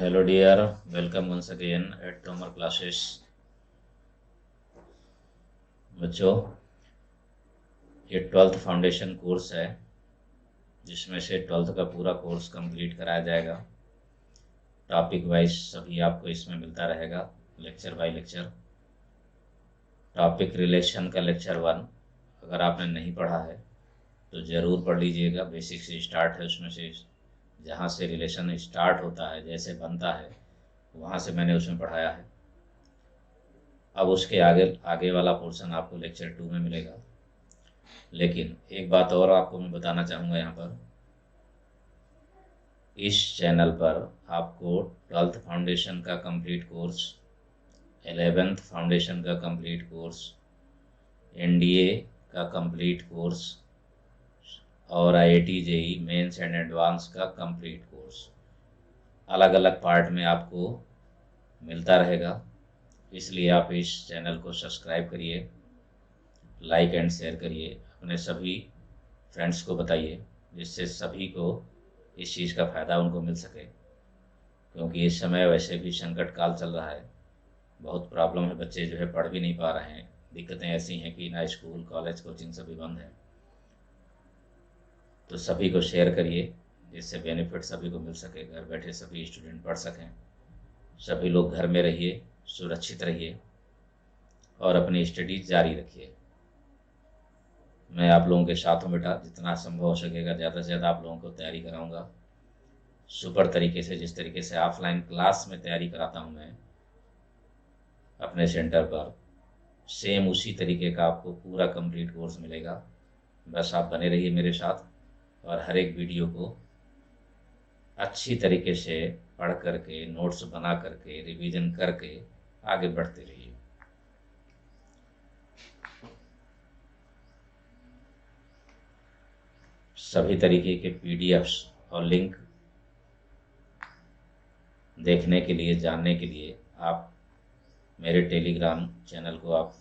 Hello dear, welcome once again at Tomar classes. बच्चों, ये 12th foundation course है जिसमें से 12th का पूरा कोर्स कंप्लीट कराया जाएगा। टॉपिक वाइज सभी आपको इसमें मिलता रहेगा, lecture by lecture. Topic relation का लेक्चर 1 अगर आपने नहीं पढ़ा है तो ज़रूर पढ़ लीजिएगा। बेसिक से स्टार्ट है, उसमें से जहाँ से रिलेशन स्टार्ट होता है, जैसे बनता है, वहाँ से मैंने उसमें पढ़ाया है। अब उसके आगे आगे वाला पोर्शन आपको लेक्चर 2 में मिलेगा। लेकिन एक बात और आपको मैं बताना चाहूँगा यहाँ पर, इस चैनल पर आपको 12th फाउंडेशन का कंप्लीट कोर्स, 11th फाउंडेशन का कंप्लीट कोर्स, एनडीए का कंप्लीट कोर्स और IIT JEE mains and advance का कंप्लीट कोर्स अलग अलग पार्ट में आपको मिलता रहेगा। इसलिए आप इस चैनल को सब्सक्राइब करिए, लाइक एंड शेयर करिए, अपने सभी फ्रेंड्स को बताइए, जिससे सभी को इस चीज़ का फ़ायदा उनको मिल सके। क्योंकि इस समय वैसे भी संकट काल चल रहा है, बहुत प्रॉब्लम है, बच्चे जो है पढ़ भी नहीं पा रहे हैं। दिक्कतें ऐसी हैं कि ना स्कूल कॉलेज कोचिंग सभी बंद है। तो सभी को शेयर करिए, जिससे बेनिफिट सभी को मिल सके, घर बैठे सभी स्टूडेंट पढ़ सकें। सभी लोग घर में रहिए, सुरक्षित रहिए और अपनी स्टडीज जारी रखिए। मैं आप लोगों के साथ हूँ बेटा, जितना संभव हो सकेगा ज़्यादा से ज़्यादा आप लोगों को तैयारी कराऊंगा सुपर तरीके से। जिस तरीके से ऑफलाइन क्लास में तैयारी कराता हूँ मैं अपने सेंटर पर, सेम उसी तरीके का आपको पूरा कंप्लीट कोर्स मिलेगा। बस आप बने रहिए मेरे साथ और हर एक वीडियो को अच्छी तरीके से पढ़ करके, नोट्स बना करके, रिवीजन करके आगे बढ़ते रहिए। सभी तरीके के पीडीएफ्स और लिंक देखने के लिए, जानने के लिए आप मेरे टेलीग्राम चैनल को आप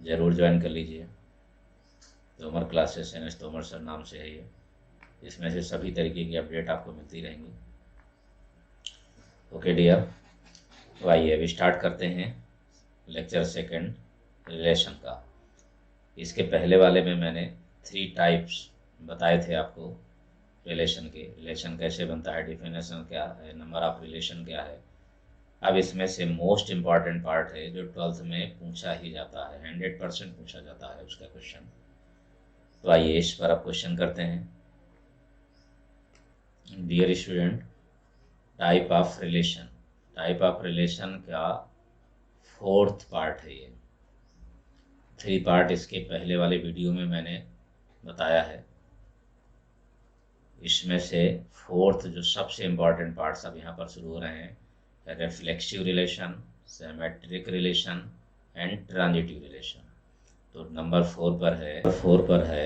ज़रूर ज्वाइन कर लीजिए। Tomar classes N S Tomar sir नाम से है ये। इसमें से सभी तरीके की अपडेट आपको मिलती रहेंगी। ओके डियर, तो आइए अभी स्टार्ट करते हैं लेक्चर 2 रिलेशन का। इसके पहले वाले में मैंने 3 टाइप्स बताए थे आपको रिलेशन के। रिलेशन कैसे बनता है, डिफिनेशन क्या है, नंबर ऑफ रिलेशन क्या है। अब इसमें से मोस्ट इम्पॉर्टेंट पार्ट है जो 12th में पूछा ही जाता है, 100% पूछा जाता है उसका क्वेश्चन। तो आइए इस पर अब क्वेश्चन करते हैं। Dear student, type of relation, type of relation का 4th पार्ट है ये। 3 पार्ट इसके पहले वाले वीडियो में मैंने बताया है। इसमें से 4th जो सबसे इम्पॉर्टेंट पार्ट्स अब यहाँ पर शुरू हो रहे हैं, reflexive relation, symmetric relation and transitive relation. तो नंबर 4 पर है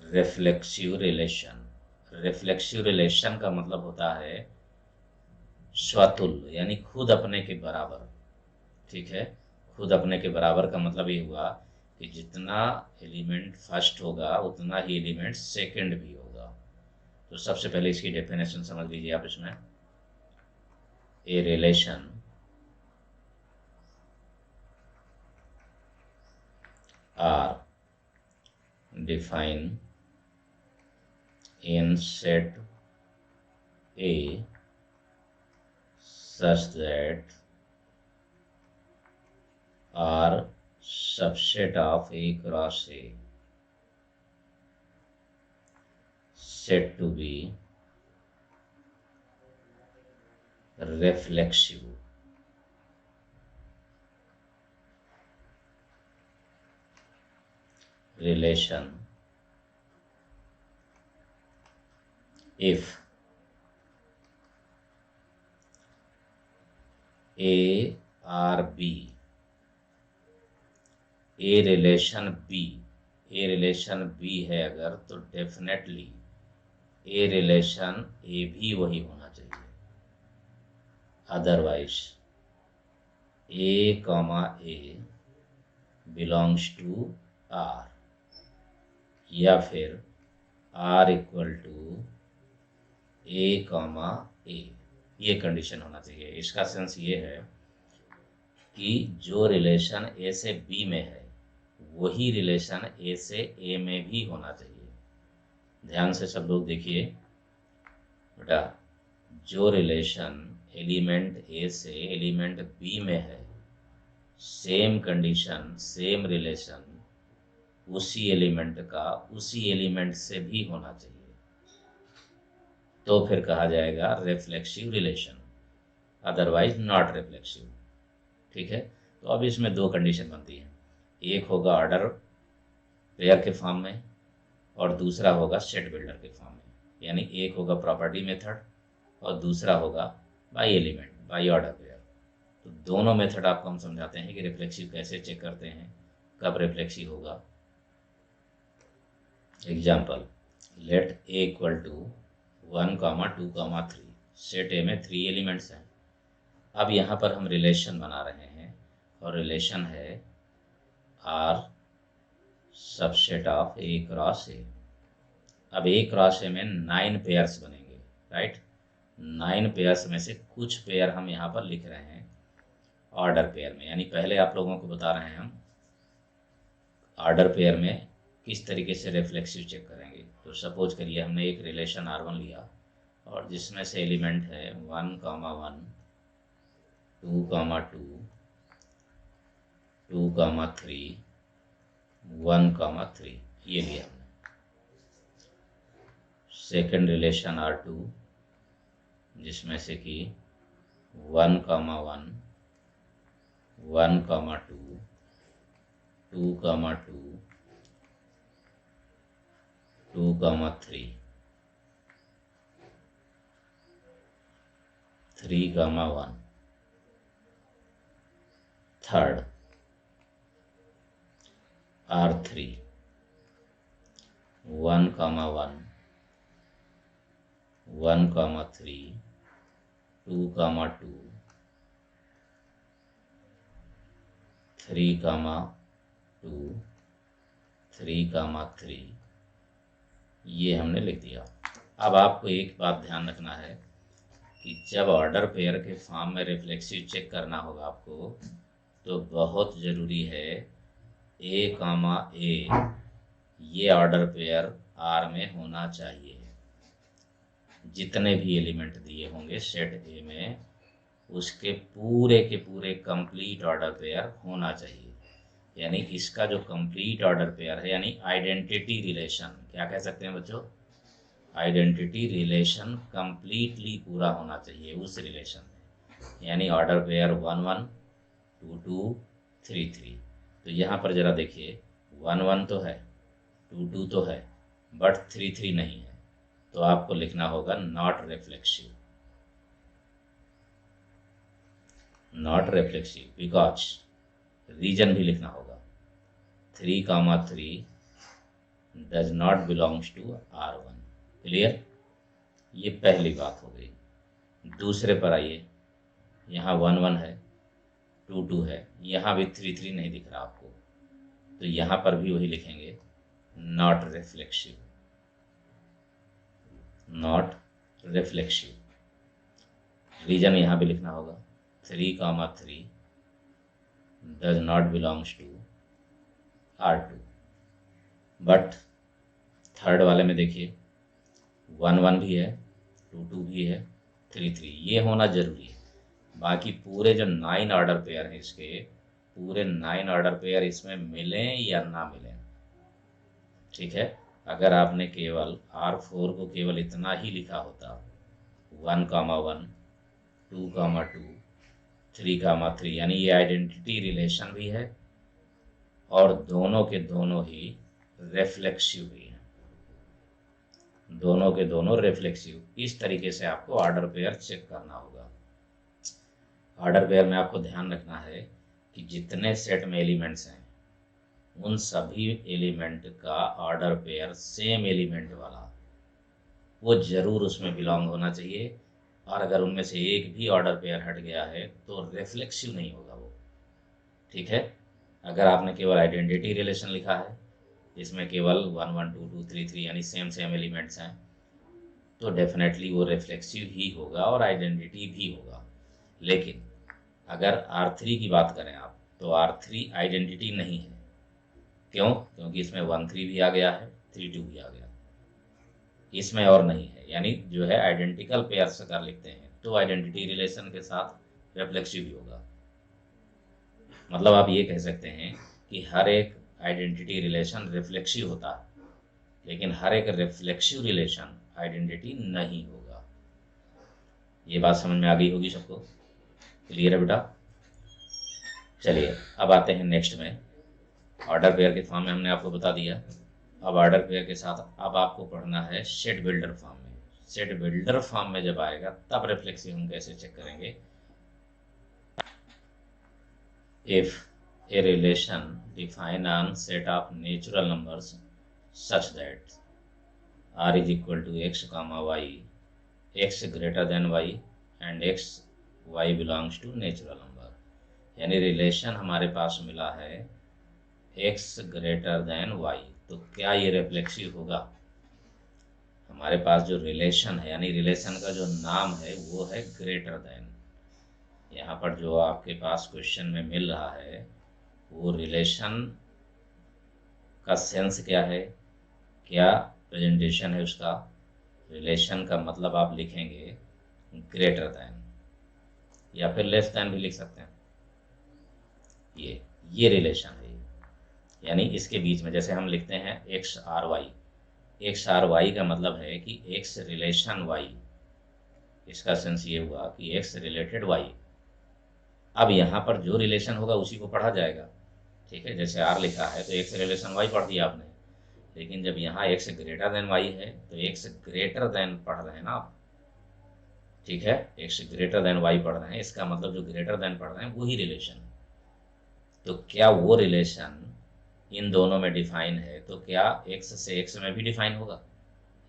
रिफ्लेक्सिव रिलेशन। रिफ्लेक्सिव रिलेशन का मतलब होता है स्वतुल्य, यानी खुद अपने के बराबर। ठीक है, खुद अपने के बराबर का मतलब ये हुआ कि जितना एलिमेंट फर्स्ट होगा उतना ही एलिमेंट सेकंड भी होगा। तो सबसे पहले इसकी डेफिनेशन समझ लीजिए आप इसमें। A relation R define in set A such that are subset of A cross A said to be reflexive. Relation if A or B, A relation B, A relation B है अगर, तो definitely A relation A भी वही होना चाहिए। Otherwise A comma A belongs to R, या फिर R equal to A comma A। ये कंडीशन होना चाहिए। इसका सेंस ये है कि जो रिलेशन ए से बी में है वही रिलेशन ए से ए में भी होना चाहिए। ध्यान से सब लोग देखिए बेटा, जो रिलेशन एलिमेंट ए से एलिमेंट बी में है, सेम कंडीशन सेम रिलेशन उसी एलिमेंट का उसी एलिमेंट से भी होना चाहिए, तो फिर कहा जाएगा reflexive relation, otherwise not reflexive. ठीक है, तो अब इसमें दो कंडीशन बनती है, एक होगा ऑर्डर पेयर के फॉर्म में और दूसरा होगा सेट बिल्डर के फॉर्म में। यानी एक होगा प्रॉपर्टी मेथड और दूसरा होगा by element, by order pair. तो दोनों मेथड आपको हम समझाते हैं कि रिफ्लेक्सिव कैसे चेक करते हैं, कब रिफ्लेक्सिव होगा। Example, let A equal to 1, 2, 3। Set A में 3 एलिमेंट्स हैं। अब यहाँ पर हम रिलेशन बना रहे हैं और रिलेशन है R subset of A cross A. अब ए क्रॉस ए में 9 पेयर्स बनेंगे, राइट। 9 पेयर्स में से कुछ पेयर हम यहाँ पर लिख रहे हैं ऑर्डर पेयर में। यानी पहले आप लोगों को बता रहे हैं हम ऑर्डर पेयर में किस तरीके से रिफ्लेक्सिव चेक करेंगे। तो सपोज करिए हमने एक रिलेशन R1 लिया और जिसमें से एलिमेंट है 1, 1, 2, 2, 2, 3, 1, 3, ये लिया हमने। सेकेंड रिलेशन R2 जिसमें से कि 1, 1, 1, 2, 2, 2, 3, 3, 1। थर्ड R3 1, 1, 1, 3, 2, 2, 3, 2, 3, 3, ये हमने लिख दिया। अब आपको एक बात ध्यान रखना है कि जब ऑर्डर पेयर के फॉर्म में रिफ्लेक्सिव चेक करना होगा आपको, तो बहुत ज़रूरी है ए, ये ऑर्डर पेयर आर में होना चाहिए। जितने भी एलिमेंट दिए होंगे सेट ए में उसके पूरे के पूरे कंप्लीट ऑर्डर पेयर होना चाहिए। यानी इसका जो कंप्लीट ऑर्डर पेयर है, यानी आइडेंटिटी रिलेशन, क्या कह सकते हैं बच्चों, आइडेंटिटी रिलेशन कंप्लीटली पूरा होना चाहिए उस रिलेशन में। यानी ऑर्डर पेयर 1, 1, 2, 2, 3, 3। तो यहाँ पर जरा देखिए 1, 1 तो है, 2, 2 तो है, बट 3, 3 नहीं है। तो आपको लिखना होगा not reflexive, not reflexive because reason भी लिखना होगा 3, 3 does not belongs to R1। Clear, ये पहली बात हो गई। दूसरे पर आइए, यहाँ 1, 1 है, 2, 2 है, यहाँ भी 3, 3 नहीं दिख रहा आपको, तो यहाँ पर भी वही लिखेंगे not reflexive, not reflexive. Reason यहाँ भी लिखना होगा 3, 3 does not belongs to R2। But third वाले में देखिए 1, 1 भी है, 2, 2 भी है, 3, 3, ये होना जरूरी है। बाकी पूरे जो 9 ऑर्डर पेयर हैं इसके, पूरे 9 ऑर्डर पेयर इसमें मिलें या ना मिलें, ठीक है। अगर आपने केवल R4 को केवल इतना ही लिखा होता 1, 1, 2, 2, 3, 3, यानी ये आइडेंटिटी रिलेशन भी है और दोनों के दोनों ही रिफ्लेक्सिव भी है, दोनों के दोनों रिफ्लेक्सिव। इस तरीके से आपको ऑर्डर पेयर चेक करना होगा। ऑर्डर पेयर में आपको ध्यान रखना है कि जितने सेट में एलिमेंट्स हैं उन सभी एलिमेंट का ऑर्डर पेयर सेम एलिमेंट वाला वो जरूर उसमें बिलोंग होना चाहिए। और अगर उनमें से एक भी ऑर्डर पेयर हट गया है तो रिफ्लेक्सिव नहीं होगा वो, ठीक है। अगर आपने केवल आइडेंटिटी रिलेशन लिखा है, इसमें केवल 1, 1, 2, 2, 3, 3 यानी सेम एलिमेंट्स हैं, तो डेफिनेटली वो रिफ्लेक्सिव ही होगा और आइडेंटिटी भी होगा। लेकिन अगर R3 की बात करें आप, तो R3 आइडेंटिटी नहीं है। क्यों? क्योंकि इसमें 1 3 भी आ गया है, 3 2 भी आ गया, इसमें और नहीं है। यानी जो है आइडेंटिकल पेयर्स अगर लिखते हैं तो आइडेंटिटी रिलेशन के साथ रिफ्लेक्सिव भी होगा। मतलब आप ये कह सकते हैं कि हर एक आइडेंटिटी रिलेशन रिफ्लेक्सिव होता है, लेकिन हर एक रिफ्लेक्सिव रिलेशन आइडेंटिटी नहीं होगा। ये बात समझ में आ गई होगी सबको? क्लियर है बेटा? चलिए अब आते हैं नेक्स्ट में। ऑर्डर पेयर के फॉर्म में हमने आपको बता दिया। अब ऑर्डर पेयर के साथ अब आपको पढ़ना है सेट बिल्डर फॉर्म में। सेट बिल्डर फॉर्म में जब आएगा तब रिफ्लेक्सिव हम कैसे चेक करेंगे। If a relation defined on set of natural numbers such that r is equal to x comma y, x greater than y and x y belongs to natural number। यानी relation हमारे पास मिला है x greater than y, तो क्या ये reflexive होगा? हमारे पास जो रिलेशन है, यानी रिलेशन का जो नाम है वो है ग्रेटर देन। यहाँ पर जो आपके पास क्वेश्चन में मिल रहा है वो रिलेशन का सेंस क्या है, क्या प्रेजेंटेशन है उसका। रिलेशन का मतलब आप लिखेंगे ग्रेटर देन या फिर लेस देन भी लिख सकते हैं। ये रिलेशन है, यानी इसके बीच में जैसे हम लिखते हैं X R Y. X R Y का मतलब है कि एक्स रिलेशन वाई, इसका सेंस ये हुआ कि एक्स रिलेटेड वाई। अब यहाँ पर जो रिलेशन होगा उसी को पढ़ा जाएगा, ठीक है। जैसे आर लिखा है तो एक्स रिलेशन वाई पढ़ दिया आपने, लेकिन जब यहाँ एक्स ग्रेटर देन वाई है तो एक्स ग्रेटर देन पढ़ रहे हैं ना आप, ठीक है। एक्स ग्रेटर देन वाई पढ़ रहे हैं, इसका मतलब जो ग्रेटर देन पढ़ रहे हैं वही रिलेशन। तो क्या वो रिलेशन इन दोनों में डिफाइन है, तो क्या एक्स से एक्स में भी डिफाइन होगा?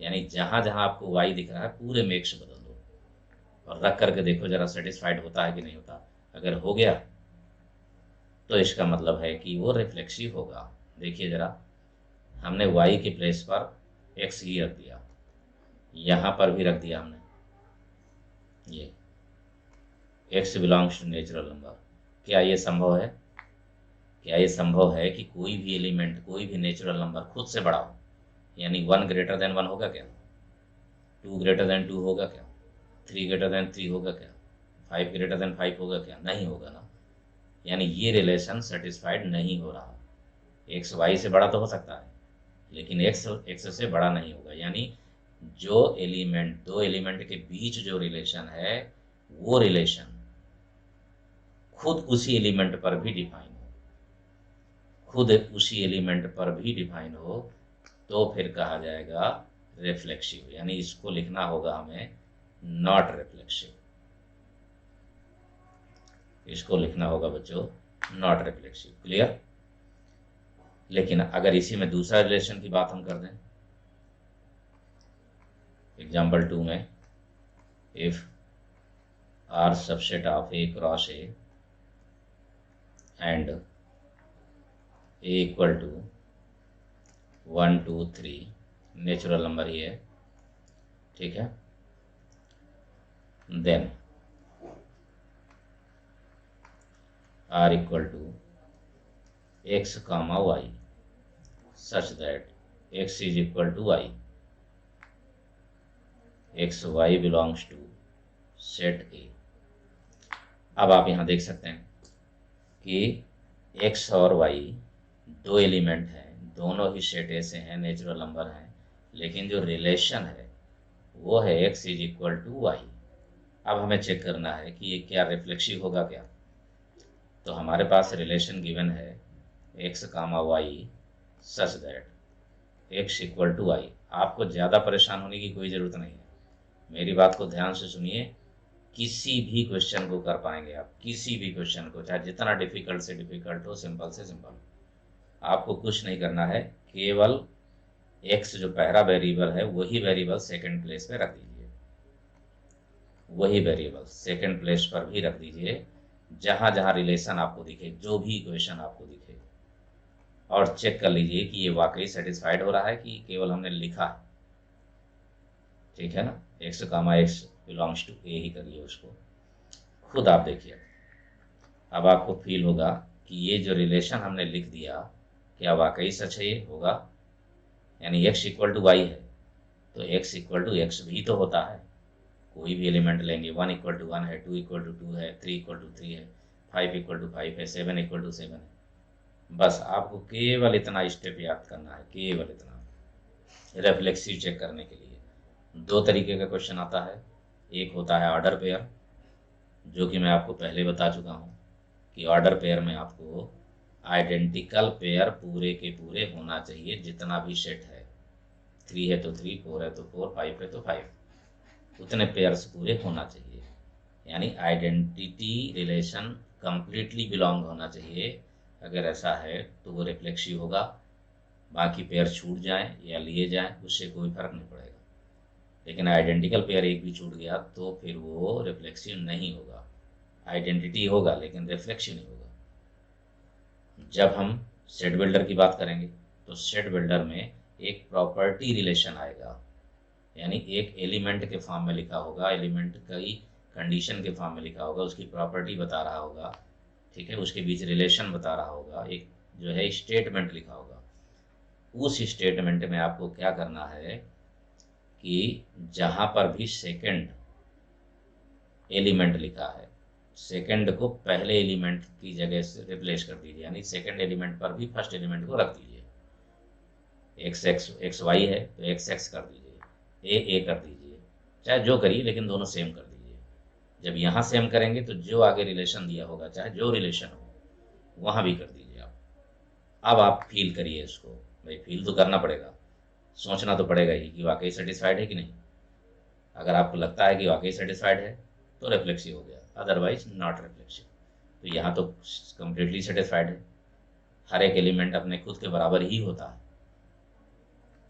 यानी जहां जहां आपको वाई दिख रहा है पूरे में एक्स बदल दो और रख करके देखो जरा सेटिस्फाइड होता है कि नहीं होता। अगर हो गया तो इसका मतलब है कि वो रिफ्लेक्सिव होगा। देखिए जरा, हमने y के प्लेस पर x ही रख दिया, यहाँ पर भी रख दिया हमने ये x belongs to natural number. क्या ये संभव है? क्या ये संभव है कि कोई भी एलिमेंट, कोई भी नेचुरल नंबर खुद से बड़ा हो? यानी 1 ग्रेटर देन 1 होगा क्या? 2 ग्रेटर देन 2 होगा क्या? 3 ग्रेटर देन 3 होगा क्या? 5 ग्रेटर देन 5 होगा क्या? नहीं होगा ना। यानी ये रिलेशन सेटिस्फाइड नहीं हो रहा। एक्स वाई से बड़ा तो हो सकता है, लेकिन एक्स एक्स से बड़ा नहीं होगा। यानी जो एलिमेंट, दो एलिमेंट के बीच जो रिलेशन है वो रिलेशन खुद उसी एलिमेंट पर भी डिफाइन हो, खुद उसी एलिमेंट पर भी डिफाइन हो, तो फिर कहा जाएगा रिफ्लेक्सिव। यानी इसको लिखना होगा हमें नॉट रिफ्लेक्सिव, इसको लिखना होगा बच्चों नॉट रिफ्लेक्सिव। क्लियर? लेकिन अगर इसी में दूसरा रिलेशन की बात हम कर दें, एग्जाम्पल 2 में, if R subset of A cross A and A equal to 1 2 3, natural number ही है, ठीक है। Then R equal to x comma Y such that x is equal to y, x y belongs to set A. अब आप यहाँ देख सकते हैं कि x और y दो एलिमेंट हैं, दोनों ही सेट ए से हैं, नेचुरल नंबर हैं, लेकिन जो रिलेशन है वो है x is equal to Y. अब हमें चेक करना है कि ये क्या रिफ्लेक्सिव होगा क्या। तो हमारे पास रिलेशन गिवन है x comma Y such that x equal to Y. आपको ज़्यादा परेशान होने की कोई ज़रूरत नहीं है, मेरी बात को ध्यान से सुनिए। किसी भी क्वेश्चन को कर पाएंगे आप, किसी भी क्वेश्चन को, चाहे जितना डिफिकल्ट से डिफिकल्ट हो, सिंपल से सिंपल। आपको कुछ नहीं करना है, केवल x जो पहला वेरिएबल है वही वेरिएबल सेकंड प्लेस पे रख दीजिए, वही वेरिएबल सेकंड प्लेस पर भी रख दीजिए जहां जहां रिलेशन आपको दिखे, जो भी इक्वेशन आपको दिखे, और चेक कर लीजिए कि ये वाकई सेटिस्फाइड हो रहा है कि केवल हमने लिखा है, ठीक है ना, x comma x belongs to A ही करिए उसको, खुद आप देखिए। अब आपको फील होगा कि ये जो रिलेशन हमने लिख दिया क्या वाकई सच है, ये होगा, यानी x इक्वल टू वाई है तो x इक्वल टू एक्स भी तो होता है। कोई भी एलिमेंट लेंगे, 1 इक्वल टू 1 है, 2 इक्वल टू 2 है, 3 इक्वल टू 3 है, 5 इक्वल टू 5 है, 7 इक्वल टू 7 है। बस आपको केवल इतना स्टेप याद करना है, केवल इतना, रिफ्लेक्सिव चेक करने के लिए। दो तरीके का क्वेश्चन आता है, एक होता है ऑर्डर पेयर, जो कि मैं आपको पहले बता चुका हूँ कि ऑर्डर पेयर में आपको आइडेंटिकल पेयर पूरे के पूरे होना चाहिए, जितना भी सेट है, 3 है तो 3, 4 है तो 4, 5 है तो 5, उतने पेयर्स पूरे होना चाहिए, यानी आइडेंटिटी रिलेशन कंप्लीटली बिलोंग होना चाहिए। अगर ऐसा है तो वो रिफ्लेक्सिव होगा, बाकी पेयर छूट जाएं या लिए जाएं उससे कोई फर्क नहीं पड़ेगा। लेकिन आइडेंटिकल पेयर एक भी छूट गया तो फिर वो रिफ्लेक्सिव नहीं होगा, आइडेंटिटी होगा लेकिन रिफ्लेक्सिव नहीं होगा। जब हम सेट बिल्डर की बात करेंगे तो सेट बिल्डर में एक प्रॉपर्टी रिलेशन आएगा, यानी एक एलिमेंट के फॉर्म में लिखा होगा, एलिमेंट की कंडीशन के फॉर्म में लिखा होगा, उसकी प्रॉपर्टी बता रहा होगा, ठीक है, उसके बीच रिलेशन बता रहा होगा, एक जो है स्टेटमेंट लिखा होगा। उस स्टेटमेंट में आपको क्या करना है कि जहां पर भी सेकंड एलिमेंट लिखा है, सेकंड को पहले एलिमेंट की जगह से रिप्लेस कर दीजिए, यानी सेकंड एलिमेंट पर भी फर्स्ट एलिमेंट को रख दीजिए। एक्स वाई है तो एक्स एक्स कर दीजिए, ए कर दीजिए, चाहे जो करिए लेकिन दोनों सेम कर दीजिए। जब यहाँ सेम करेंगे तो जो आगे रिलेशन दिया होगा, चाहे जो रिलेशन हो, वहाँ भी कर दीजिए आप। अब आप फील करिए इसको, भाई फील तो करना पड़ेगा, सोचना तो पड़ेगा ही कि वाकई सेटिस्फाइड है कि नहीं। अगर आपको लगता है कि वाकई सेटिस्फाइड है तो रिफ्लेक्सिव हो गया, अदरवाइज नॉट रिफ्लेक्सिव। तो यहाँ तो कम्प्लीटली सेटिस्फाइड है, हर एक एलिमेंट अपने खुद के बराबर ही होता है,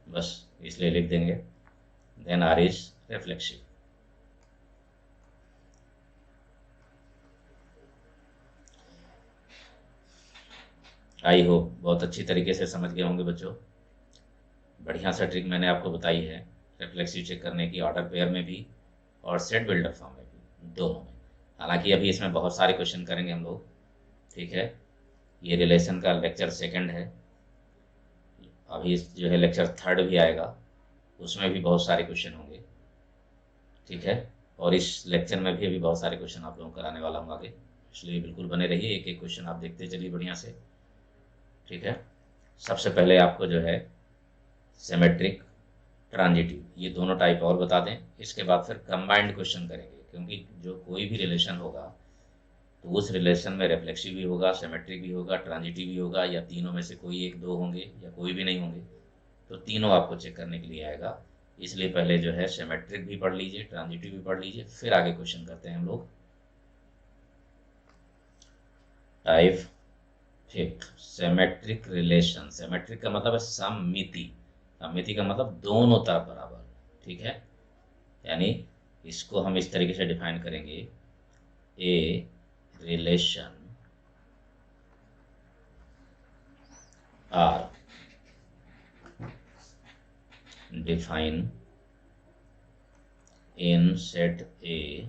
बस इसलिए लिख देंगे then R is reflexive. I hope बहुत अच्छी तरीके से समझ गए होंगे बच्चों। बढ़िया सा ट्रिक मैंने आपको बताई है रिफ्लेक्सिव चेक करने की, ऑर्डर पेयर में भी और सेट बिल्डर फॉर्म में भी, दोनों में। हालांकि अभी इसमें बहुत सारे क्वेश्चन करेंगे हम लोग, ठीक है। ये रिलेशन का लेक्चर सेकंड है, अभी जो है लेक्चर थर्ड भी आएगा, उसमें भी बहुत सारे क्वेश्चन होंगे, ठीक है। और इस लेक्चर में भी अभी बहुत सारे क्वेश्चन आप लोगों को कराने वाला हूँ आगे, इसलिए बिल्कुल बने रहिए, एक एक क्वेश्चन आप देखते चलिए बढ़िया से, ठीक है। सबसे पहले आपको जो है सिमेट्रिक, ट्रांजिटिव, ये दोनों टाइप और बता दें, इसके बाद फिर कंबाइंड क्वेश्चन करेंगे, क्योंकि जो कोई भी रिलेशन होगा तो उस रिलेशन में रिफ्लेक्सिव भी होगा, सिमेट्रिक भी होगा, ट्रांजिटिव भी होगा, या तीनों में से कोई एक दो होंगे या कोई भी नहीं होंगे, तो तीनों आपको चेक करने के लिए आएगा। इसलिए पहले जो है सिमेट्रिक भी पढ़ लीजिए, ट्रांजिटिव भी पढ़ लीजिए, फिर आगे क्वेश्चन करते हैं हम लोग। Type fifth, symmetric relation. Symmetric का मतलब है सममिति, सममिति का मतलब दोनों तरफ बराबर, ठीक है। यानी इसको हम इस तरीके से डिफाइन करेंगे, a relation R define in set A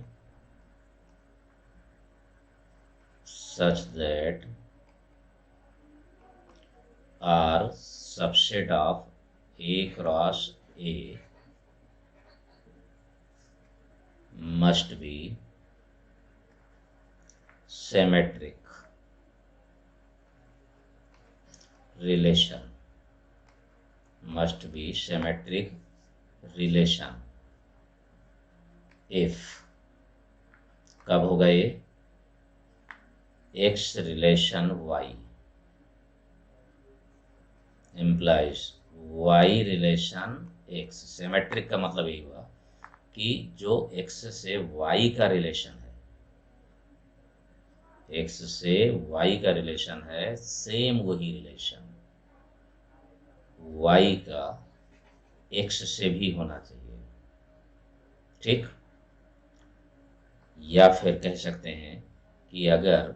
such that R subset of A cross A must be symmetric relation, must be symmetric relation if, कब होगा ये, x relation y implies y relation x। Symmetric का मतलब यही हुआ कि जो x से y का रिलेशन है, x से y का रिलेशन है, सेम वही रिलेशन y का x से भी होना चाहिए, ठीक। या फिर कह सकते हैं कि अगर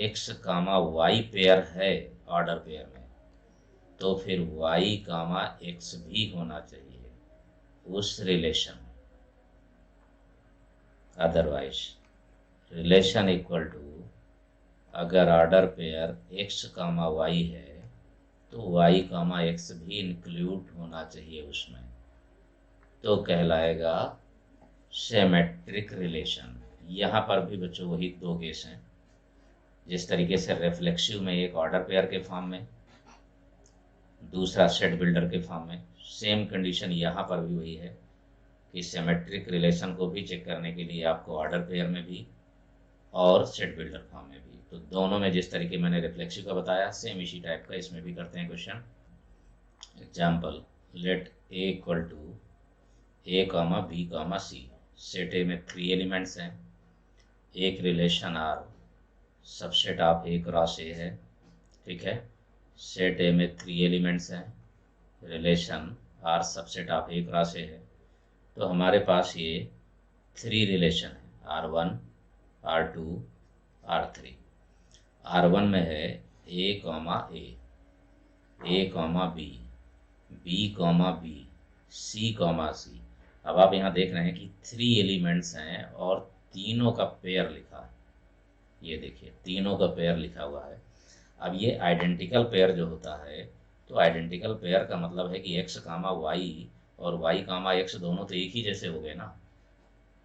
x कामा y पेयर है ऑर्डर पेयर में, तो फिर y कामा x भी होना चाहिए उस रिलेशन में, अदरवाइज रिलेशन इक्वल टू, अगर order pair x comma Y है तो y कामा x भी इंक्लूड होना चाहिए उसमें, तो कहलाएगा सिमेट्रिक रिलेशन। यहाँ पर भी बच्चों वही दो केस हैं, जिस तरीके से रिफ्लेक्सिव में एक ऑर्डर पेयर के फॉर्म में, दूसरा सेट बिल्डर के फॉर्म में, सेम कंडीशन यहाँ पर भी वही है कि सिमेट्रिक रिलेशन को भी चेक करने के लिए आपको ऑर्डर पेयर में भी और सेट बिल्डर फॉर्म में भी, तो दोनों में जिस तरीके मैंने रिफ्लेक्सिव का बताया सेम इसी टाइप का इसमें भी करते हैं question. Example, let A equal to A comma B comma C. Set A में 3 एलिमेंट्स हैं, एक relation R subset of A cross A है, ठीक है। सेट ए में 3 एलिमेंट्स हैं, relation R subset of A cross A है, तो हमारे पास ये 3 रिलेशन है, R1 R2 R3। R1 में है ए कामा ए कामा बी कामा बी, सी कामा सी। अब आप यहाँ देख रहे हैं कि 3 एलिमेंट्स हैं और तीनों का पेयर लिखा है, ये देखिए तीनों का पेयर लिखा हुआ है। अब ये आइडेंटिकल पेयर जो होता है, तो आइडेंटिकल पेयर का मतलब है कि x कामा वाई और y कामा x दोनों तो एक ही जैसे हो गए ना।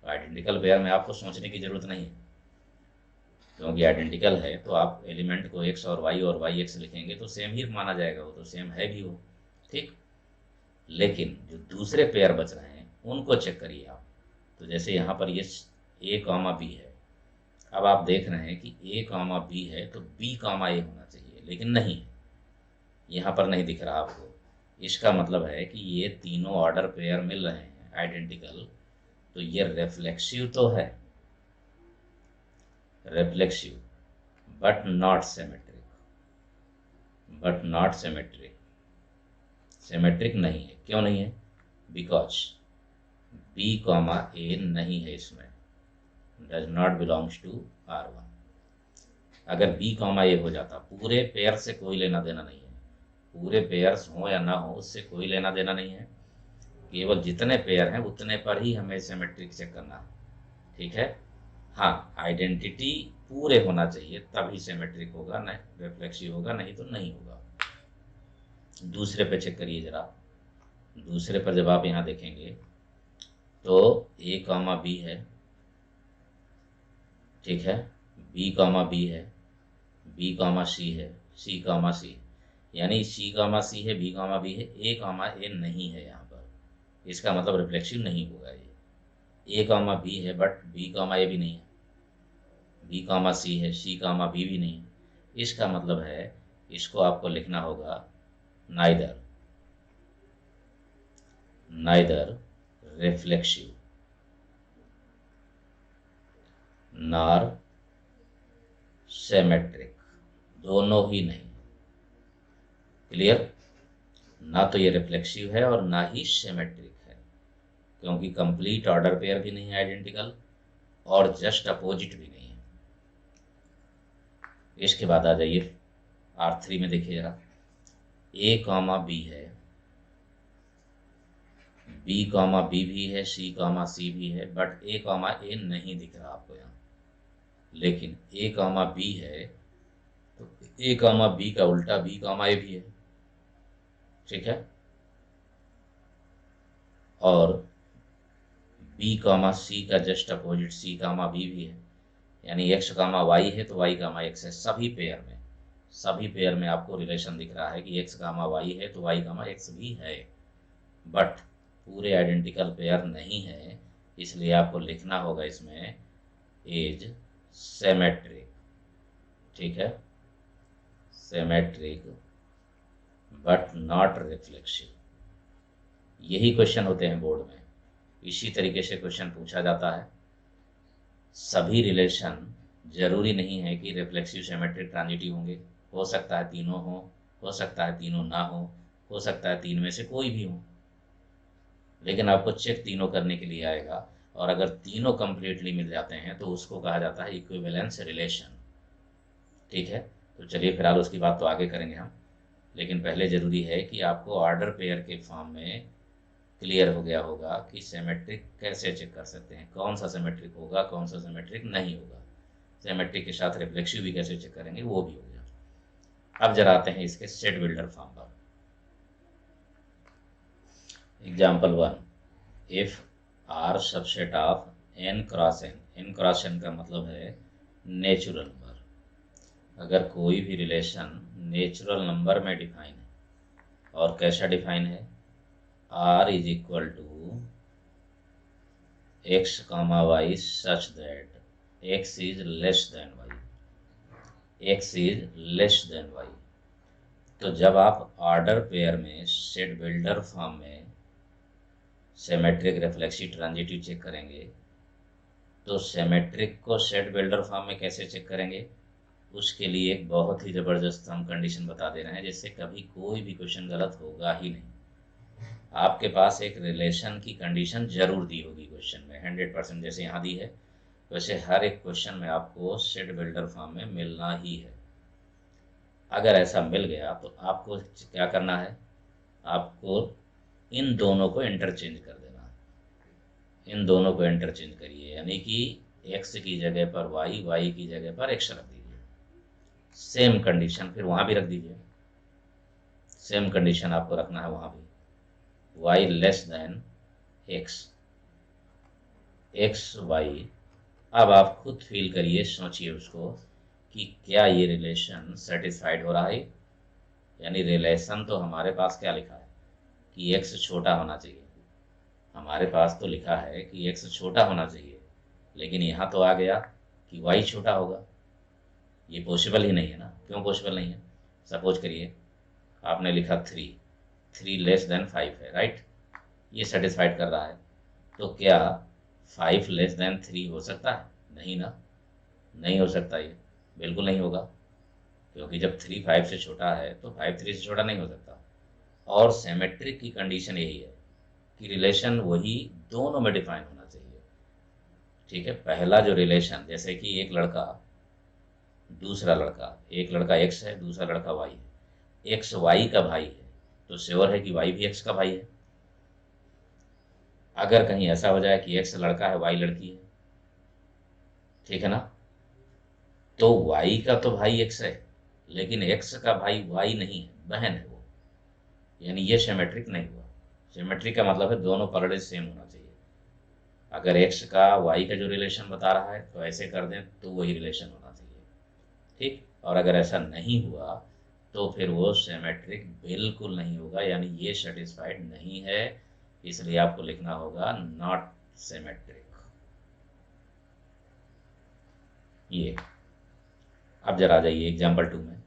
आइडेंटिकल पेयर में आपको सोचने की जरूरत नहीं है, क्योंकि आइडेंटिकल है तो आप एलिमेंट को x और y x लिखेंगे तो सेम ही माना जाएगा, वो तो सेम है भी वो, ठीक। लेकिन जो दूसरे पेयर बच रहे हैं उनको चेक करिए आप। तो जैसे यहाँ पर ये a कामा बी है, अब आप देख रहे हैं कि a कामा बी है तो b कामा a होना चाहिए, लेकिन नहीं, यहाँ पर नहीं दिख रहा आपको। इसका मतलब है कि ये तीनों ऑर्डर पेयर मिल रहे हैं आइडेंटिकल, तो ये रिफ्लेक्सिव तो है, reflexive but not symmetric, but not symmetric, symmetric नहीं है। क्यों नहीं है? बिकॉज b कामा a नहीं है इसमें, does not belongs to R1। अगर b कामा a हो जाता, पूरे पेयर से कोई लेना देना नहीं है, पूरे पेयर्स हो या ना हो उससे कोई लेना देना नहीं है, केवल जितने पेयर हैं उतने पर ही हमें सिमेट्रिक चेक करना है, ठीक है। हाँ, आइडेंटिटी पूरे होना चाहिए तभी सिमेट्रिक होगा, नहीं रिफ्लेक्सिव होगा, नहीं तो नहीं होगा। दूसरे पे चेक करिए जरा, दूसरे पर जब आप यहाँ देखेंगे तो a कामा बी है, ठीक है, b कामा बी है, b कामा सी है, c कामा सी, यानी c कामा सी है, b कामा बी है, a कामा a नहीं है यहाँ पर, इसका मतलब रिफ्लेक्सिव नहीं होगा। ये a कामा बी है बट b कामा a भी नहीं है, b कामा सी है, c कामा b भी नहीं है, इसका मतलब है इसको आपको लिखना होगा नाइदर रिफ्लेक्सिव नॉर सिमेट्रिक, दोनों ही नहीं। क्लियर? ना तो ये रिफ्लेक्सिव है और ना ही सिमेट्रिक है, क्योंकि कंप्लीट ऑर्डर पेयर भी नहीं है आइडेंटिकल और जस्ट अपोजिट भी नहीं है। इसके बाद आ जाइए R3 में, देखिए जरा, a कामा बी है, b कामा बी भी है, c कामा सी भी है, बट a कामा a नहीं दिख रहा आपको यहाँ। लेकिन a कामा बी है तो a कामा बी का उल्टा b कामा a भी है, ठीक है। और b कामा सी का जस्ट अपोजिट c कामा b भी है, यानी x कामा y है तो y कामा x है। सभी पेयर में आपको रिलेशन दिख रहा है कि x कामा y है तो y कामा x भी है, बट पूरे आइडेंटिकल पेयर नहीं है, इसलिए आपको लिखना होगा इसमें इज सिमेट्रिक, ठीक है, सिमेट्रिक बट नॉट रिफ्लेक्सिव। यही क्वेश्चन होते हैं बोर्ड में, इसी तरीके से क्वेश्चन पूछा जाता है। सभी रिलेशन जरूरी नहीं है कि रिफ्लेक्सिव सिमेट्रिक ट्रांजिटिव होंगे, हो सकता है तीनों हो सकता है तीनों ना हो सकता है तीन में से कोई भी हो, लेकिन आपको चेक तीनों करने के लिए आएगा, और अगर तीनों कंप्लीटली मिल जाते हैं तो उसको कहा जाता है इक्विवेलेंस रिलेशन, ठीक है। तो चलिए फिलहाल उसकी बात तो आगे करेंगे हम, लेकिन पहले ज़रूरी है कि आपको ऑर्डर पेयर के फॉर्म में क्लियर हो गया होगा कि सिमेट्रिक कैसे चेक कर सकते हैं, कौन सा सिमेट्रिक होगा, कौन सा सिमेट्रिक नहीं होगा, सिमेट्रिक के साथ रिफ्लेक्सिव भी कैसे चेक करेंगे, वो भी हो गया। अब जरा आते हैं इसके सेट बिल्डर फॉर्म पर। Example 1, if R subset of N cross N, N cross N का मतलब है नेचुरल नंबर। अगर कोई भी रिलेशन नेचुरल नंबर में डिफाइन है, और कैसा डिफाइन है, R is equal to x comma Y such that x is less than Y, X is less than Y. तो जब आप ऑर्डर पेयर में सेट बिल्डर फॉर्म में सिमेट्रिक, रिफ्लेक्सिव, ट्रांजिटिव चेक करेंगे, तो सिमेट्रिक को सेट बिल्डर फॉर्म में कैसे चेक करेंगे, उसके लिए एक बहुत ही ज़बरदस्त हम कंडीशन बता दे रहे हैं, जिससे कभी कोई भी क्वेश्चन गलत होगा ही नहीं। आपके पास एक रिलेशन की कंडीशन जरूर दी होगी क्वेश्चन में, 100%, जैसे यहाँ दी है वैसे हर एक क्वेश्चन में आपको सेट बिल्डर फॉर्म में मिलना ही है। अगर ऐसा मिल गया तो आपको क्या करना है, आपको इन दोनों को इंटरचेंज कर देना है। इन दोनों को इंटरचेंज करिए, यानी कि एक्स की जगह पर वाई, वाई की जगह पर एक्स रख दीजिए। सेम कंडीशन फिर वहाँ भी रख दीजिए, सेम कंडीशन आपको रखना है वहाँ भी, y less than X, X Y. अब आप खुद फील करिए, सोचिए उसको कि क्या ये रिलेशन सेटिस्फाइड हो रहा है। यानी रिलेशन तो हमारे पास क्या लिखा है कि एक्स छोटा होना चाहिए, हमारे पास तो लिखा है कि एक्स छोटा होना चाहिए, लेकिन यहाँ तो आ गया कि वाई छोटा होगा। ये पॉसिबल ही नहीं है ना। क्यों पॉसिबल नहीं है? सपोज करिए आपने लिखा 3, 3 लेस देन 5 है, राइट, ये सेटिस्फाइड कर रहा है। तो क्या 5 लेस देन 3 हो सकता है? नहीं ना, नहीं हो सकता, ये बिल्कुल नहीं होगा, क्योंकि जब 3 5 से छोटा है तो 5 3 से छोटा नहीं हो सकता। और सिमेट्रिक की कंडीशन यही है कि रिलेशन वही दोनों में डिफाइन होना चाहिए। ठीक है, पहला जो रिलेशन, जैसे कि एक लड़का दूसरा लड़का, एक लड़का एक्स है, दूसरा लड़का वाई है, एक्स वाई का भाई है, तो श्योर है कि वाई भी एक्स का भाई है। अगर कहीं ऐसा हो जाए कि एक्स लड़का है, वाई लड़की है, ठीक है ना, तो वाई का तो भाई एक्स है, लेकिन एक्स का भाई वाई नहीं है, बहन है वो, यानी ये सिमेट्रिक नहीं हुआ। सिमेट्रिक का मतलब है दोनों परडेज सेम होना चाहिए। अगर एक्स का वाई का जो रिलेशन बता रहा है तो ऐसे कर दें तो वही रिलेशन होना चाहिए, ठीक। और अगर ऐसा नहीं हुआ तो फिर वो सिमेट्रिक बिल्कुल नहीं होगा, यानी ये सेटिस्फाइड नहीं है, इसलिए आपको लिखना होगा नॉट सिमेट्रिक। ये अब जरा आ जाइए एग्जाम्पल 2 में।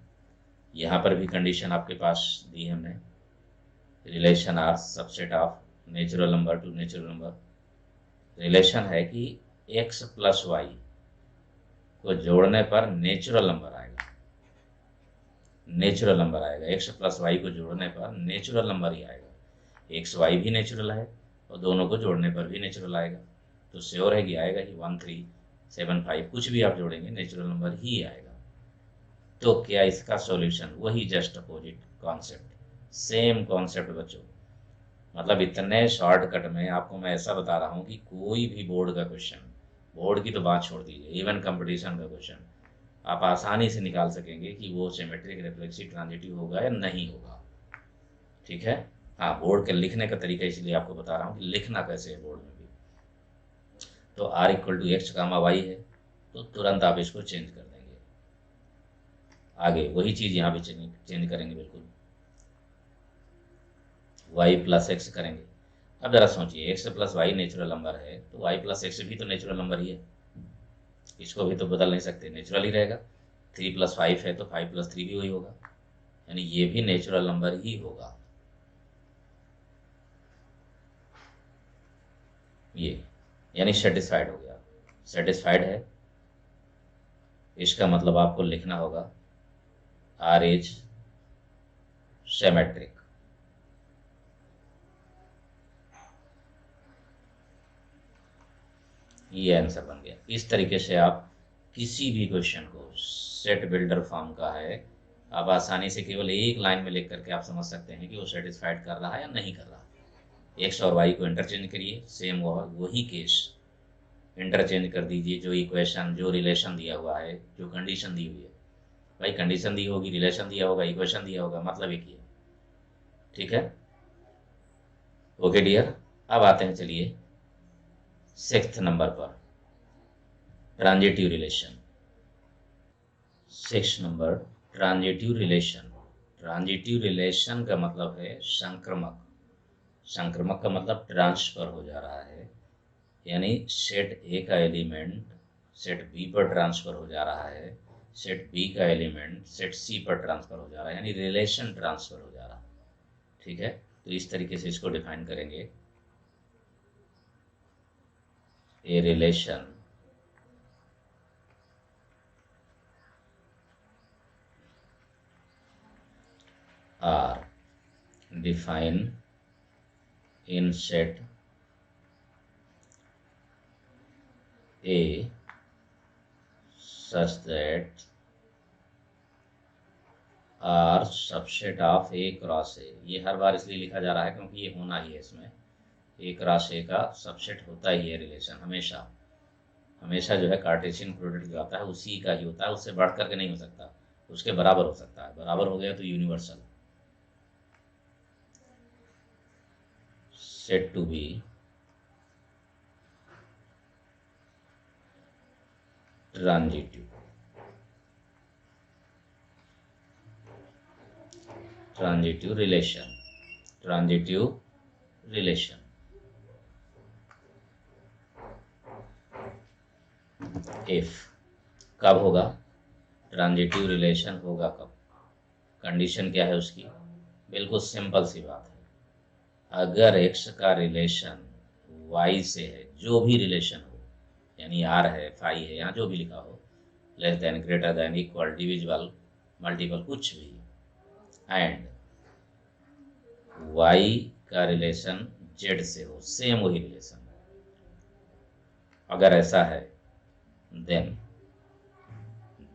यहाँ पर भी कंडीशन आपके पास दी है हमने, relation R subset of natural number to natural number. रिलेशन है कि x प्लस वाई को जोड़ने पर नेचुरल नंबर आएगा, नेचुरल नंबर आएगा, x प्लस वाई को जोड़ने पर नेचुरल नंबर ही आएगा। एक्स वाई भी नेचुरल है और दोनों को जोड़ने पर भी नेचुरल आएगा, तो श्योर है कि आएगा ही 1 3 7 5, कुछ भी आप जोड़ेंगे नेचुरल नंबर ही आएगा। तो क्या इसका सॉल्यूशन? वही just opposite concept, same concept बच्चों। मतलब इतने शॉर्टकट में आपको मैं ऐसा बता रहा हूँ कि कोई भी बोर्ड का क्वेश्चन, बोर्ड की तो बात छोड़ दीजिए, इवन कंपटीशन का क्वेश्चन आप आसानी से निकाल सकेंगे कि वो सिमेट्रिक, रिफ्लेक्सिव, ट्रांजिटिव होगा या नहीं होगा। ठीक है, हाँ, बोर्ड के लिखने का तरीका इसलिए आपको बता रहा हूँ कि लिखना कैसे है बोर्ड में भी। तो R equal to x comma Y है, तो तुरंत आप इसको चेंज कर देंगे। आगे वही चीज़ यहाँ भी चेंज करेंगे बिल्कुल, वाई प्लस एक्स करेंगे। अब जरा सोचिए, X plus Y natural number है, तो वाई प्लस एक्स भी तो नेचुरल नंबर ही है, इसको भी तो बदल नहीं सकते, नेचुरल ही रहेगा। 3 प्लस 5 है तो 5 प्लस 3 भी वही होगा, यानी ये भी नेचुरल नंबर ही होगा। ये यानी सेटिस्फाइड हो गया, सेटिस्फाइड है, इसका मतलब आपको लिखना होगा आर इज सिमेट्रिक। ये आंसर बन गया। इस तरीके से आप किसी भी क्वेश्चन को, सेट बिल्डर फॉर्म का है, आप आसानी से केवल एक लाइन में लिख करके आप समझ सकते हैं कि वो सेटिस्फाइड कर रहा है या नहीं कर रहा। एक्स और वाई को इंटरचेंज करिए, सेम वही केस इंटरचेंज कर दीजिए। जो इक्वेशन, जो रिलेशन दिया हुआ है, जो कंडीशन दी हुई है, भाई कंडीशन दी होगी, रिलेशन दिया होगा, इक्वेशन दिया होगा, मतलब एक ही है। ठीक है, ओके डियर। अब आते हैं चलिए 6th नंबर पर, transitive relation. 6 number, transitive relation. Transitive relation का मतलब है संक्रमक। संक्रमक का मतलब ट्रांसफर हो जा रहा है, यानी सेट ए का एलिमेंट सेट बी पर ट्रांसफर हो जा रहा है, सेट बी का एलिमेंट सेट सी पर ट्रांसफर हो जा रहा है, यानी रिलेशन ट्रांसफर हो जा रहा है। ठीक है, तो इस तरीके से इसको डिफाइन करेंगे। A relation R define in set A such that R subset of A cross A। ये हर बार इसलिए लिखा जा रहा है क्योंकि ये होना ही है, इसमें A क्रॉस A का सबसेट होता ही है रिलेशन, हमेशा हमेशा जो है कार्टेशियन प्रोडक्ट जो आता है उसी का ही होता है, उससे बढ़ करके नहीं हो सकता, उसके बराबर हो सकता है, बराबर हो गया तो universal. Set to be transitive. Transitive relation, transitive relation if कब होगा, ट्रांजिटिव रिलेशन होगा कब, कंडीशन क्या है उसकी, बिल्कुल सिंपल सी बात है। अगर x का रिलेशन y से है, जो भी रिलेशन हो, यानी r है, फाई है, यहाँ जो भी लिखा हो, less than, greater than, equal, divisible, multiple, कुछ भी, एंड y का रिलेशन z से हो, सेम वही रिलेशन, अगर ऐसा है देन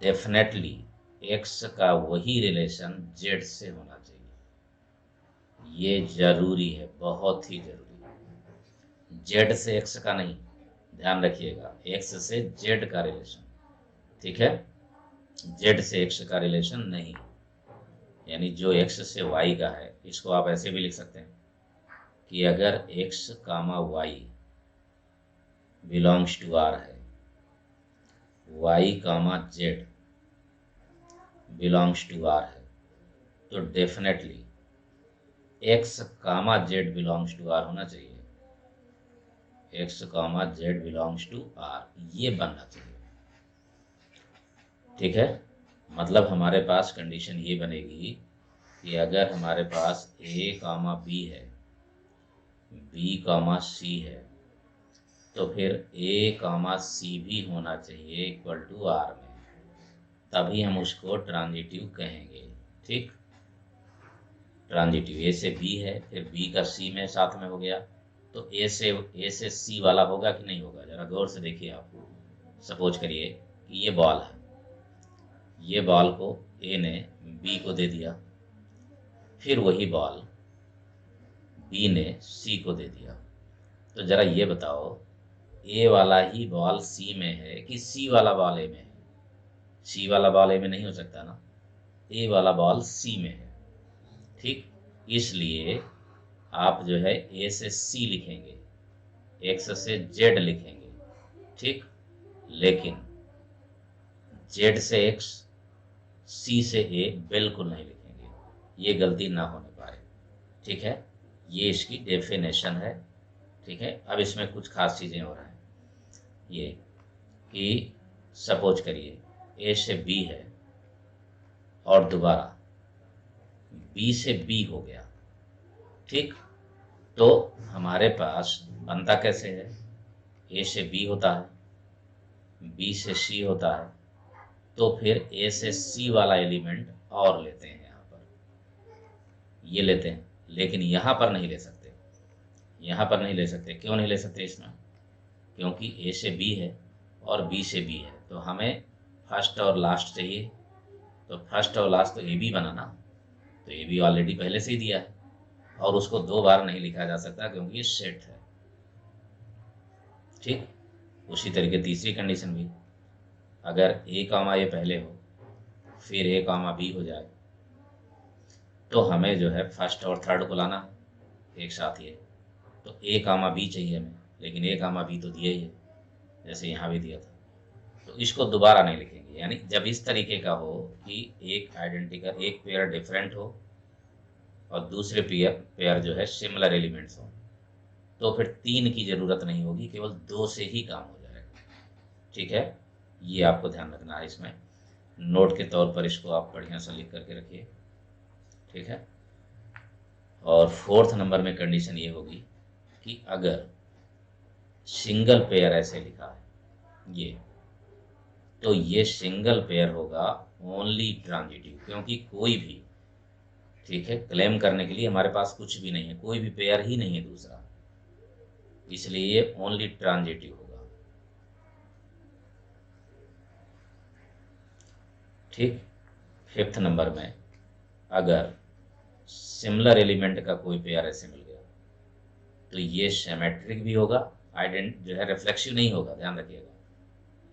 डेफिनेटली x का वही रिलेशन z से होना चाहिए। ये जरूरी है, बहुत ही जरूरी है। z से x का नहीं, ध्यान रखिएगा, x से z का रिलेशन। ठीक है, z से x का रिलेशन नहीं, यानी जो x से y का है, इसको आप ऐसे भी लिख सकते हैं कि अगर x कामा y बिलोंग्स टू r है, y comma z belongs to r है, तो definitely x comma z belongs to r होना चाहिए। x comma z belongs to r, ये बनना चाहिए। ठीक है, मतलब हमारे पास कंडीशन ये बनेगी कि अगर हमारे पास a कामा b है, b कामा c है, तो फिर a कामा c भी होना चाहिए इक्वल टू r में, तभी हम उसको ट्रांजिटिव कहेंगे। ठीक, ट्रांजिटिव a से b है, फिर b का c में साथ में हो गया, तो a से c वाला होगा कि नहीं होगा, जरा गौर से देखिए आप। सपोज करिए कि ये बॉल है, ये बॉल को a ने b को दे दिया, फिर वही बॉल b ने c को दे दिया, तो जरा ये बताओ a वाला ही बॉल c में है कि c वाला बॉल a में है? c वाला बॉल a में नहीं हो सकता ना, a वाला बॉल c में है। ठीक, इसलिए आप जो है a से c लिखेंगे, x से z लिखेंगे। ठीक, लेकिन z से x, c से a बिल्कुल नहीं लिखेंगे, ये गलती ना होने पाए। ठीक है, ये इसकी डेफिनेशन है। ठीक है, अब इसमें कुछ खास चीज़ें हो रही हैं, ये कि सपोज करिए a से b है और दोबारा b से b हो गया। ठीक, तो हमारे पास बनता कैसे है, a से b होता है, b से c होता है, तो फिर a से c वाला एलिमेंट और लेते हैं, यहाँ पर ये लेते हैं, लेकिन यहाँ पर नहीं ले सकते। यहाँ पर नहीं ले सकते, क्यों नहीं ले सकते इसमें, क्योंकि a से b है और b से b है, तो हमें फर्स्ट और लास्ट चाहिए, तो फर्स्ट और लास्ट तो ए बी बना ना, तो ए बी ऑलरेडी पहले से ही दिया है, और उसको 2 बार नहीं लिखा जा सकता क्योंकि ये सेट है। ठीक, उसी तरीके तीसरी कंडीशन भी, अगर ए कामा ए पहले हो फिर ए कामा बी हो जाए तो हमें जो है फर्स्ट और थर्ड को लाना है एक साथ ही है। तो ए कामा बी चाहिए हमें, लेकिन ए कामा बी तो दिया ही है जैसे यहाँ भी दिया था, तो इसको दोबारा नहीं लिखेंगे। यानी जब इस तरीके का हो कि एक आइडेंटिकल, एक पेयर डिफरेंट हो और दूसरे पेयर जो है सिमिलर एलिमेंट्स हो, तो फिर 3 की ज़रूरत नहीं होगी, केवल 2 से ही काम हो जाएगा। ठीक है, ये आपको ध्यान रखना है। इसमें नोट के तौर पर इसको आप बढ़िया से लिख करके रखिए। ठीक है, और फोर्थ नंबर में कंडीशन ये होगी कि अगर सिंगल पेयर ऐसे लिखा है ये, तो ये सिंगल पेयर होगा ओनली ट्रांजिटिव, क्योंकि कोई भी, ठीक है, क्लेम करने के लिए हमारे पास कुछ भी नहीं है, कोई भी पेयर ही नहीं है दूसरा, इसलिए ये ओनली ट्रांजिटिव होगा। ठीक, फिफ्थ नंबर में अगर सिमिलर एलिमेंट का कोई पेयर ऐसे मिल गया तो ये सिमेट्रिक भी होगा, जो है रिफ्लेक्सिव नहीं होगा, ध्यान रखिएगा,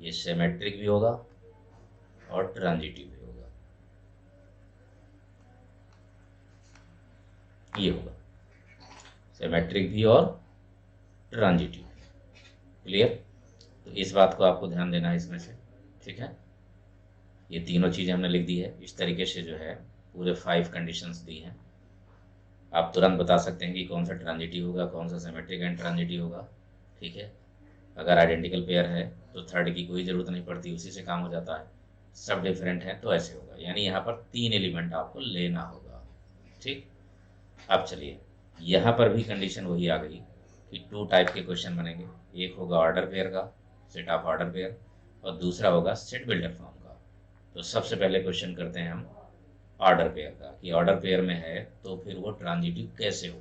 ये सिमेट्रिक भी होगा और ट्रांजिटिव भी होगा। ये होगा सिमेट्रिक भी और ट्रांजिटिव। क्लियर, तो इस बात को आपको ध्यान देना है इसमें से। ठीक है, ये तीनों चीज़ें हमने लिख दी है। इस तरीके से जो है पूरे 5 कंडीशंस दी हैं। आप तुरंत बता सकते हैं कि कौन सा ट्रांजिटिव होगा, कौन सा सिमेट्रिक एंड ट्रांजिटिव होगा। ठीक है, अगर आइडेंटिकल पेयर है तो थर्ड की कोई ज़रूरत नहीं पड़ती, उसी से काम हो जाता है। सब डिफरेंट है तो ऐसे होगा, यानी यहाँ पर 3 एलिमेंट आपको लेना होगा। ठीक, अब चलिए यहाँ पर भी कंडीशन वही आ गई कि 2 टाइप के क्वेश्चन बनेंगे। एक होगा ऑर्डर पेयर का, सेट ऑफ ऑर्डर पेयर, और दूसरा होगा सेट बिल्डर फॉर्म का। तो सबसे पहले क्वेश्चन करते हैं हम ऑर्डर पेयर का, कि ऑर्डर पेयर में है तो फिर वो ट्रांजिटिव कैसे हो।